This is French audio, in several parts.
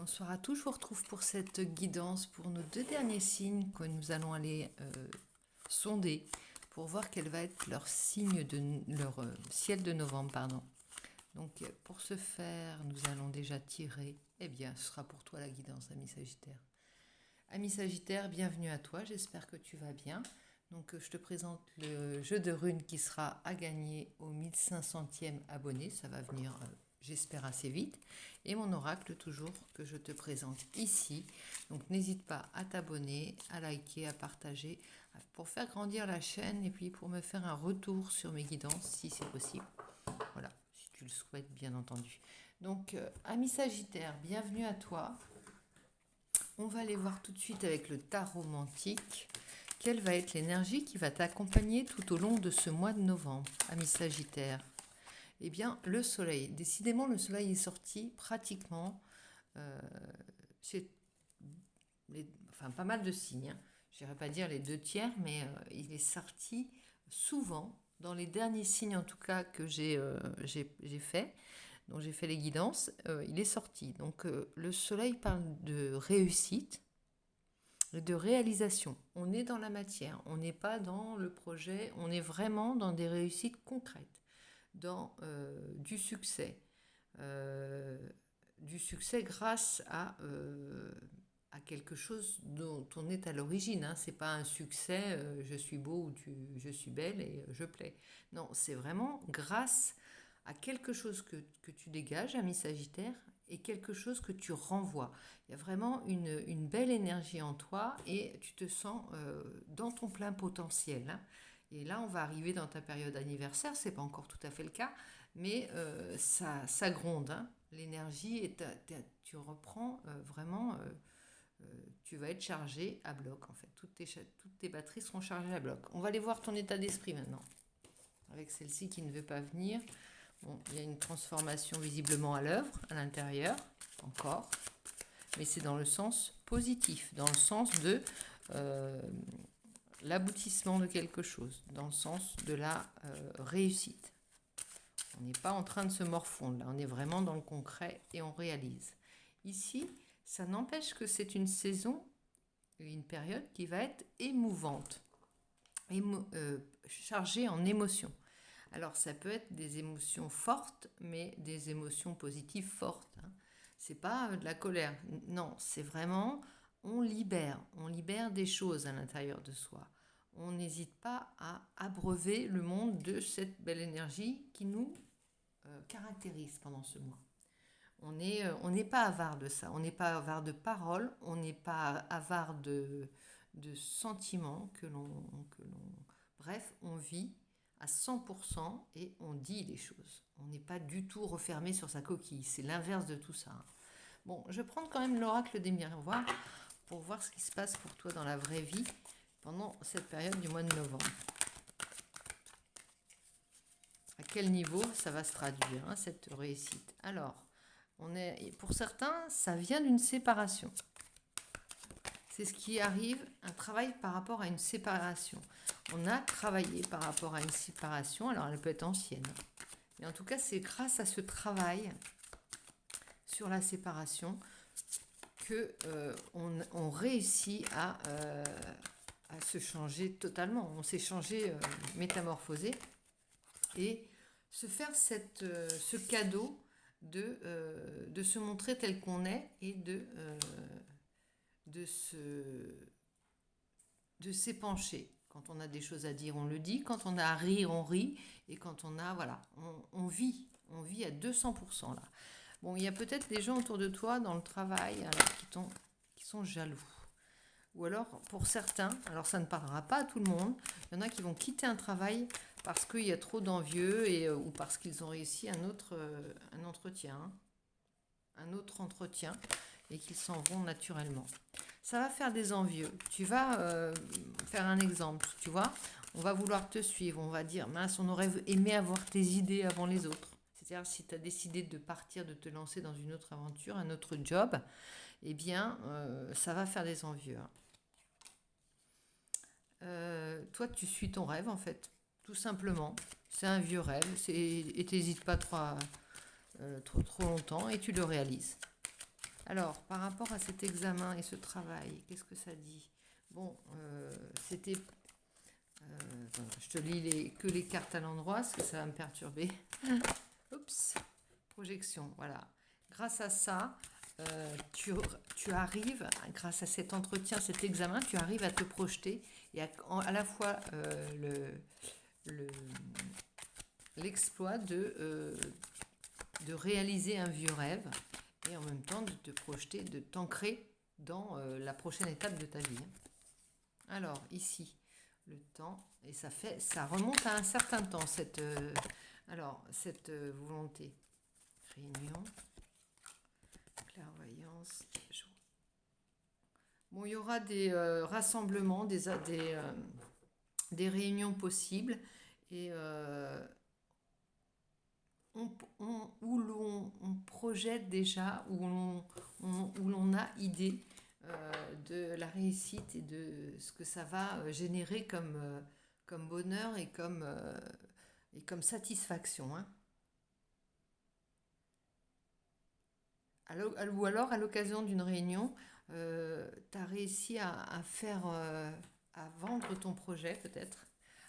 Bonsoir à tous, je vous retrouve pour cette guidance pour nos deux derniers signes que nous allons aller sonder pour voir quel va être leur signe de leur ciel de novembre, pardon. Donc pour ce faire, nous allons déjà tirer, ce sera pour toi la guidance, ami Sagittaire. Ami Sagittaire, bienvenue à toi, j'espère que tu vas bien. Donc je te présente le jeu de runes qui sera à gagner au 1500e abonné, ça va venir j'espère assez vite, et mon oracle toujours que je te présente ici. Donc n'hésite pas à t'abonner, à liker, à partager pour faire grandir la chaîne et puis pour me faire un retour sur mes guidances si c'est possible. Voilà, si tu le souhaites bien entendu. Donc ami Sagittaire, bienvenue à toi. On va aller voir tout de suite avec le tarot romantique. Quelle va être l'énergie qui va t'accompagner tout au long de ce mois de novembre, ami Sagittaire? Eh bien, le soleil. Décidément, le soleil est sorti pratiquement chez pas mal de signes. Hein. Je n'irais pas dire les 2 tiers, mais il est sorti souvent, dans les derniers signes en tout cas que j'ai fait, dont j'ai fait les guidances, il est sorti. Donc le soleil parle de réussite, de réalisation. On est dans la matière, on n'est pas dans le projet, on est vraiment dans des réussites concrètes, dans du succès grâce à quelque chose dont on est à l'origine. Hein. C'est pas un succès, je suis beau ou je suis belle et je plais. Non, c'est vraiment grâce à quelque chose que tu dégages, ami Sagittaire, et quelque chose que tu renvoies. Il y a vraiment une belle énergie en toi et tu te sens dans ton plein potentiel. Hein. Et là, on va arriver dans ta période anniversaire, c'est pas encore tout à fait le cas, mais ça gronde. Hein. L'énergie, et tu reprends vraiment, tu vas être chargé à bloc en fait. Toutes tes batteries seront chargées à bloc. On va aller voir ton état d'esprit maintenant. Avec celle-ci qui ne veut pas venir. Bon, il y a une transformation visiblement à l'œuvre, à l'intérieur, encore, mais c'est dans le sens positif, dans le sens de l'aboutissement de quelque chose, dans le sens de la réussite. On n'est pas en train de se morfondre, là, on est vraiment dans le concret et on réalise. Ici, ça n'empêche que c'est une saison, une période qui va être émouvante, chargée en émotions. Alors ça peut être des émotions fortes, mais des émotions positives fortes. Hein. C'est pas de la colère, non, c'est vraiment on libère des choses à l'intérieur de soi. On n'hésite pas à abreuver le monde de cette belle énergie qui nous caractérise pendant ce mois. On n'est pas avare de ça, on n'est pas avare de paroles, on n'est pas avare de sentiments bref, on vit à 100% et on dit les choses. On n'est pas du tout refermé sur sa coquille, c'est l'inverse de tout ça. Bon, je vais prendre quand même l'oracle des miroirs pour voir ce qui se passe pour toi dans la vraie vie pendant cette période du mois de novembre. À quel niveau ça va se traduire, hein, cette réussite? Alors, pour certains, ça vient d'une séparation. C'est ce qui arrive, un travail par rapport à une séparation. On a travaillé par rapport à une séparation, alors elle peut être ancienne. Mais en tout cas, c'est grâce à ce travail sur la séparation que on réussit à se changer totalement. On s'est changé, métamorphosé, et se faire ce cadeau de se montrer tel qu'on est et de s'épancher. Quand on a des choses à dire, on le dit. Quand on a à rire, on rit. Et quand on a, voilà, on vit à 200% là. Bon, il y a peut-être des gens autour de toi dans le travail alors, qui sont jaloux. Ou alors, pour certains, alors ça ne parlera pas à tout le monde, il y en a qui vont quitter un travail parce qu'il y a trop d'envieux ou parce qu'ils ont réussi un autre entretien et qu'ils s'en vont naturellement. Ça va faire des envieux. Tu vas faire un exemple, tu vois. On va vouloir te suivre, on va dire, mince, on aurait aimé avoir tes idées avant les autres. C'est-à-dire, si tu as décidé de partir, de te lancer dans une autre aventure, un autre job, eh bien, ça va faire des envieux. Toi, tu suis ton rêve, en fait, tout simplement. C'est un vieux rêve, et tu n'hésites pas trop longtemps, et tu le réalises. Alors, par rapport à cet examen et ce travail, qu'est-ce que ça dit? Bon, c'était... je te lis que les cartes à l'endroit, parce que ça va me perturber. Oups, projection, voilà. Grâce à ça, tu arrives, grâce à cet entretien, cet examen, tu arrives à te projeter et à la fois l'exploit de réaliser un vieux rêve et en même temps de te projeter, de t'ancrer dans la prochaine étape de ta vie. Alors, ici, le temps, et ça remonte à un certain temps, cette volonté. Réunion, clairvoyance, joie. Bon, il y aura des rassemblements, des réunions possibles, et où l'on projette déjà, où l'on a idée de la réussite et de ce que ça va générer comme bonheur et comme satisfaction. Hein. Ou alors, à l'occasion d'une réunion, tu as réussi à faire, à vendre ton projet peut-être,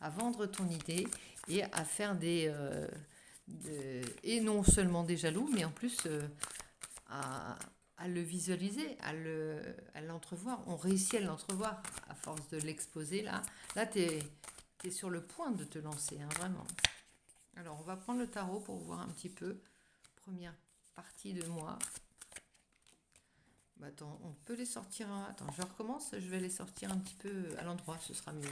à vendre ton idée et à faire et non seulement des jaloux, mais en plus à le visualiser, à l'entrevoir. On réussit à l'entrevoir à force de l'exposer là. Là, tu es sur le point de te lancer, hein, vraiment. Alors, on va prendre le tarot pour voir un petit peu. Première partie de moi. Bah attends, on peut les sortir. Attends, je recommence. Je vais les sortir un petit peu à l'endroit, ce sera mieux.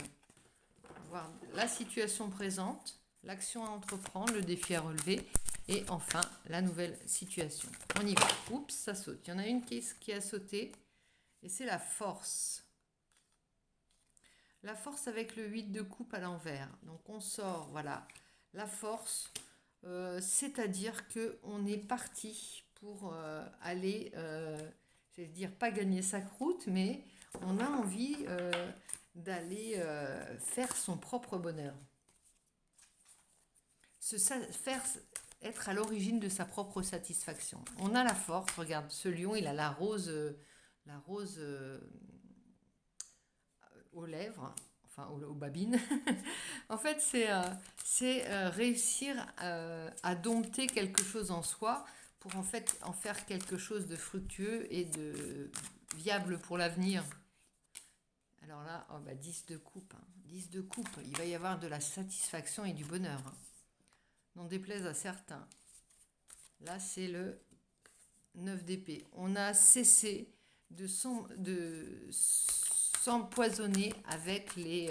Voir la situation présente, l'action à entreprendre, le défi à relever et enfin la nouvelle situation. On y va. Oups, ça saute. Il y en a une qui a sauté et c'est la force. La force avec le 8 de coupe à l'envers. Donc on sort, voilà, la force, c'est-à-dire qu'on est parti pour aller, je vais dire pas gagner sa croûte, mais on a envie d'aller faire son propre bonheur. Être à l'origine de sa propre satisfaction. On a la force, regarde, ce lion, il a la rose aux lèvres, enfin aux babines. En fait, c'est réussir à dompter quelque chose en soi pour en fait en faire quelque chose de fructueux et de viable pour l'avenir. Alors là, 10 de coupe. Hein. 10 de coupe, il va y avoir de la satisfaction et du bonheur. Hein. N'en déplaise à certains. Là, c'est le 9 d'épée. On a cessé de s'empoisonner avec les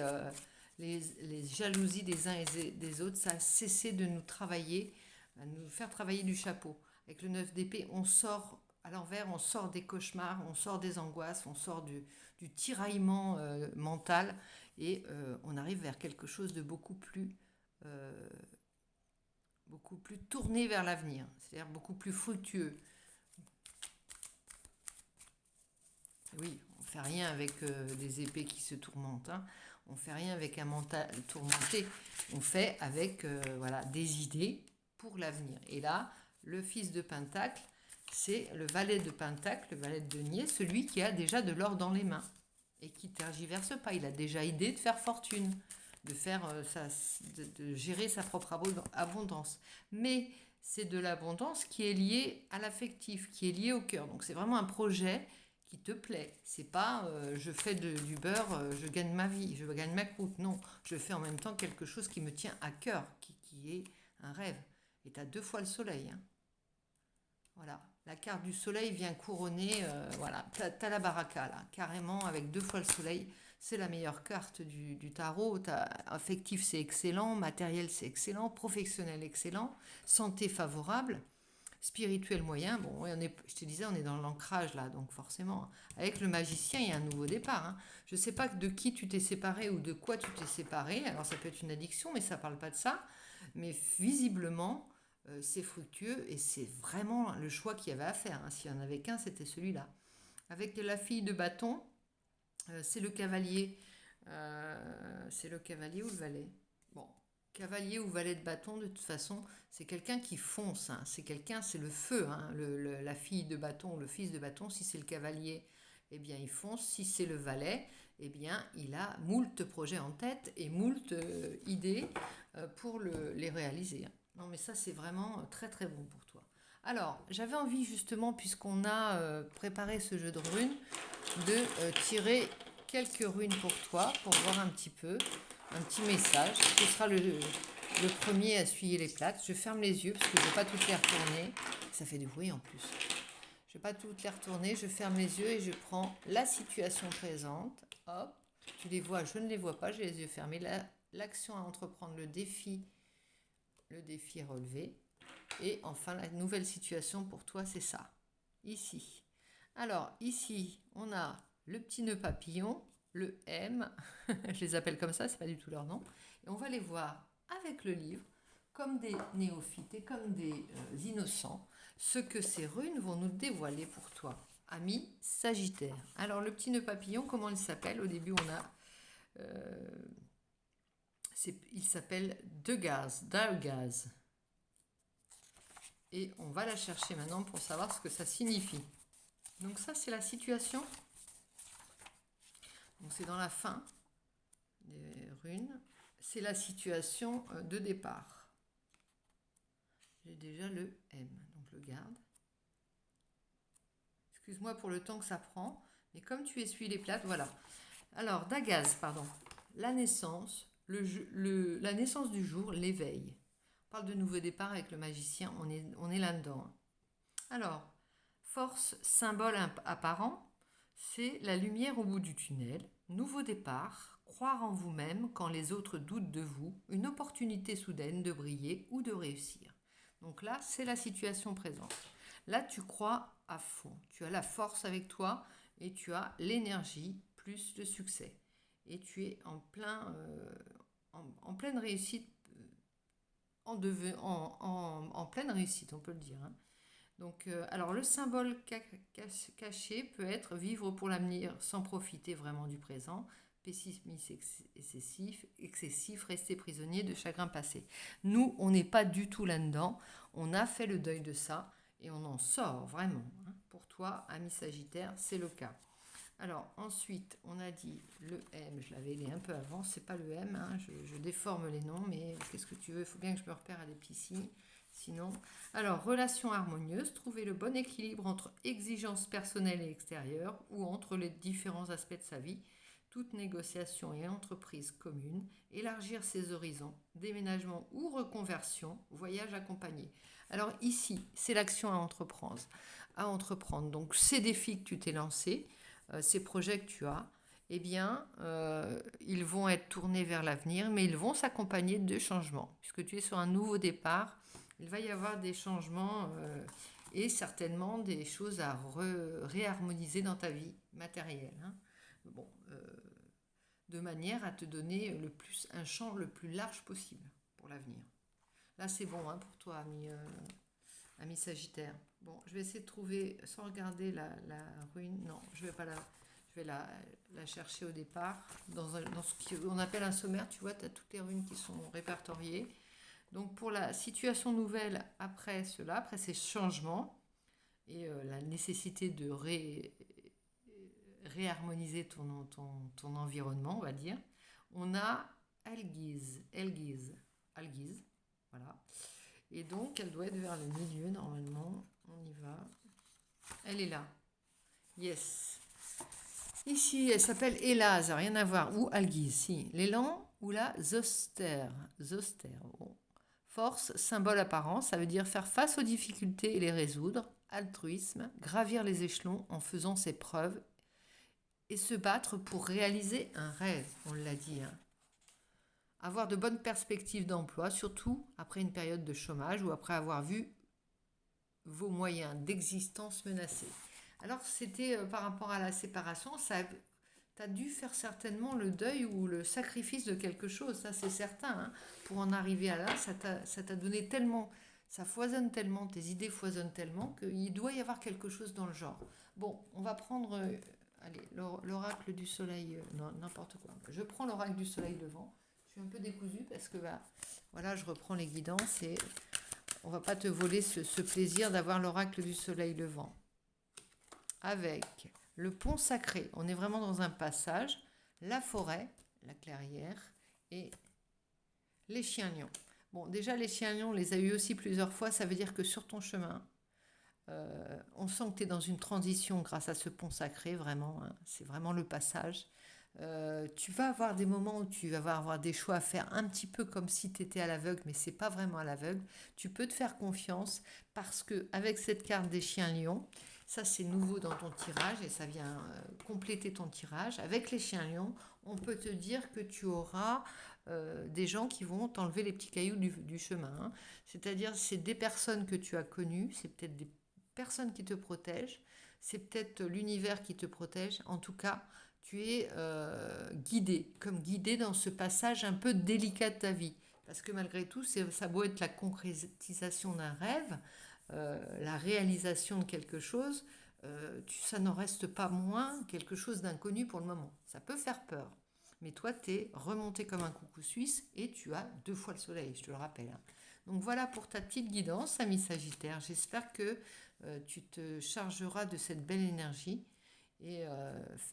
jalousies des uns et des autres. Ça a cessé de nous faire travailler du chapeau. Avec le 9 d'épée, on sort à l'envers, on sort des cauchemars, on sort des angoisses, on sort du tiraillement mental et on arrive vers quelque chose de beaucoup plus tourné vers l'avenir, c'est-à-dire beaucoup plus fructueux. Oui, on ne fait rien avec des épées qui se tourmentent. Hein. On ne fait rien avec un mental tourmenté. On fait avec des idées pour l'avenir. Et là, le fils de Pentacle, c'est le valet de Pentacle, le valet de denier, celui qui a déjà de l'or dans les mains et qui ne tergiverse pas. Il a déjà idée de faire fortune, de gérer sa propre abondance. Mais c'est de l'abondance qui est liée à l'affectif, qui est liée au cœur. Donc c'est vraiment un projet qui te plaît. C'est pas je fais du beurre, je gagne ma vie, je gagne ma croûte. Non, je fais en même temps quelque chose qui me tient à cœur, qui est un rêve. Et tu as 2 fois le soleil. Hein. Voilà, la carte du soleil vient couronner, voilà, t'as la baraka là, carrément avec 2 fois le soleil. C'est la meilleure carte du tarot. Affectif, c'est excellent. Matériel, c'est excellent. Professionnel, excellent. Santé favorable. Spirituel moyen, bon, je te disais, on est dans l'ancrage là, donc forcément, avec le magicien, il y a un nouveau départ. Hein. Je ne sais pas de qui tu t'es séparé ou de quoi tu t'es séparé, alors ça peut être une addiction, mais ça ne parle pas de ça. Mais visiblement, c'est fructueux et c'est vraiment le choix qu'il y avait à faire. Hein. S'il n'y en avait qu'un, c'était celui-là. Avec la fille de bâton, c'est le cavalier. C'est le cavalier ou le valet? Bon, cavalier ou valet de bâton, de toute façon, c'est quelqu'un qui fonce. Hein. C'est le feu. Hein. La fille de bâton ou le fils de bâton, si c'est le cavalier, eh bien, il fonce. Si c'est le valet, eh bien, il a moult projets en tête et moult idées pour les réaliser. Non, mais ça, c'est vraiment très, très bon pour toi. Alors, j'avais envie, justement, puisqu'on a préparé ce jeu de runes, de tirer quelques runes pour toi, pour voir un petit peu, un petit message. Ce sera le premier à essuyer les plates. Je ferme les yeux parce que je ne vais pas toutes les retourner. Ça fait du bruit en plus. Je ne vais pas toutes les retourner. Je ferme les yeux et je prends la situation présente. Hop, tu les vois, je ne les vois pas, j'ai les yeux fermés. L'action à entreprendre, le défi est relevé. Et enfin, la nouvelle situation pour toi, c'est ça. Ici. Alors, ici, on a le petit nœud papillon, le M, je les appelle comme ça, c'est pas du tout leur nom, et on va les voir avec le livre, comme des néophytes et comme des innocents, ce que ces runes vont nous dévoiler pour toi, ami Sagittaire. Alors, le petit nœud papillon, comment il s'appelle? Au début, on a... il s'appelle Dargaz. Et on va la chercher maintenant pour savoir ce que ça signifie. Donc ça, c'est la situation. Donc c'est dans la fin des runes. C'est la situation de départ. J'ai déjà le M, donc je le garde. Excuse-moi pour le temps que ça prend, mais comme tu essuies les plates, voilà. Alors, Dagaz, pardon. La naissance, la naissance du jour, l'éveil. On parle de nouveau départ avec le magicien, on est là-dedans. Alors, force, symbole apparent, c'est la lumière au bout du tunnel, nouveau départ, croire en vous-même quand les autres doutent de vous, une opportunité soudaine de briller ou de réussir. Donc là, c'est la situation présente. Là, tu crois à fond, tu as la force avec toi et tu as l'énergie plus le succès. Et tu es en pleine réussite, en pleine réussite, on peut le dire. Hein. Donc, alors le symbole caché peut être vivre pour l'avenir sans profiter vraiment du présent, pessimisme excessif, rester prisonnier de chagrin passé. Nous, on n'est pas du tout là-dedans. On a fait le deuil de ça et on en sort vraiment. Hein. Pour toi, ami Sagittaire, c'est le cas. Alors ensuite, on a dit le M, je l'avais lu un peu avant, c'est pas le M, hein, je déforme les noms, mais qu'est-ce que tu veux, il faut bien que je me repère à des petits signes. Sinon, alors, relation harmonieuse, trouver le bon équilibre entre exigences personnelles et extérieures ou entre les différents aspects de sa vie, toute négociation et entreprise commune, élargir ses horizons, déménagement ou reconversion, voyage accompagné. Alors ici, c'est l'action à entreprendre. Donc, ces défis que tu t'es lancés, ces projets que tu as, eh bien, ils vont être tournés vers l'avenir, mais ils vont s'accompagner de changements, puisque tu es sur un nouveau départ. Il va y avoir des changements et certainement des choses à réharmoniser dans ta vie matérielle. Hein. Bon, de manière à te donner un champ le plus large possible pour l'avenir. Là, c'est bon hein, pour toi, ami Sagittaire. Bon, je vais essayer de trouver, sans regarder la rune. Non, je vais la chercher au départ. Dans ce qu'on appelle un sommaire, tu vois, tu as toutes les runes qui sont répertoriées. Donc pour la situation nouvelle après cela, après ces changements et la nécessité de réharmoniser ton environnement, on va dire, on a Algiz, voilà. Et donc elle doit être vers le milieu normalement, on y va. Elle est là, yes. Ici, elle s'appelle Elaz, rien à voir, ou Algiz, si. L'élan ou la Zoster, bon. Force, symbole apparent, ça veut dire faire face aux difficultés et les résoudre. Altruisme, gravir les échelons en faisant ses preuves et se battre pour réaliser un rêve, on l'a dit. Hein. Avoir de bonnes perspectives d'emploi, surtout après une période de chômage ou après avoir vu vos moyens d'existence menacés. Alors, c'était par rapport à la séparation, tu as dû faire certainement le deuil ou le sacrifice de quelque chose, ça c'est certain. Hein. Pour en arriver à là, ça t'a donné tellement, ça foisonne tellement, tes idées foisonnent tellement qu'il doit y avoir quelque chose dans le genre. Bon, on va prendre, allez, l'oracle du soleil, non, n'importe quoi. Je prends l'oracle du soleil levant, suis un peu décousue parce que voilà, je reprends les guidances et on va pas te voler ce plaisir d'avoir l'oracle du soleil levant. Avec le pont sacré, on est vraiment dans un passage, la forêt, la clairière et les chiens lions. Bon, déjà, les chiens lions, on les a eu aussi plusieurs fois. Ça veut dire que sur ton chemin, on sent que tu es dans une transition grâce à ce pont sacré, vraiment. Hein, c'est vraiment le passage. Tu vas avoir des moments où tu vas avoir des choix à faire un petit peu comme si tu étais à l'aveugle, mais c'est pas vraiment à l'aveugle. Tu peux te faire confiance parce que avec cette carte des chiens lions, ça c'est nouveau dans ton tirage et ça vient compléter ton tirage. Avec les chiens lions, on peut te dire que tu auras des gens qui vont t'enlever les petits cailloux du chemin. Hein. C'est-à-dire, c'est des personnes que tu as connues, c'est peut-être des personnes qui te protègent, c'est peut-être l'univers qui te protège. En tout cas, tu es guidé, comme guidé dans ce passage un peu délicat de ta vie. Parce que malgré tout, ça doit être la concrétisation d'un rêve, la réalisation de quelque chose, ça n'en reste pas moins quelque chose d'inconnu pour le moment. Ça peut faire peur. Mais toi, tu es remonté comme un coucou suisse et tu as 2 fois le soleil, je te le rappelle. Hein. Donc voilà pour ta petite guidance, ami Sagittaire. J'espère que tu te chargeras de cette belle énergie. Et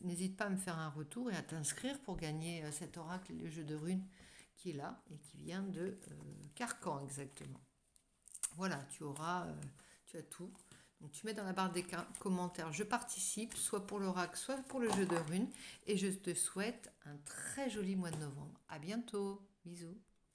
n'hésite pas à me faire un retour et à t'inscrire pour gagner cet oracle, le jeu de runes qui est là et qui vient de Carcan exactement. Voilà, tu as tout. Donc tu mets dans la barre des commentaires, je participe, soit pour l'oracle, soit pour le jeu de runes. Et je te souhaite un très joli mois de novembre. À bientôt. Bisous.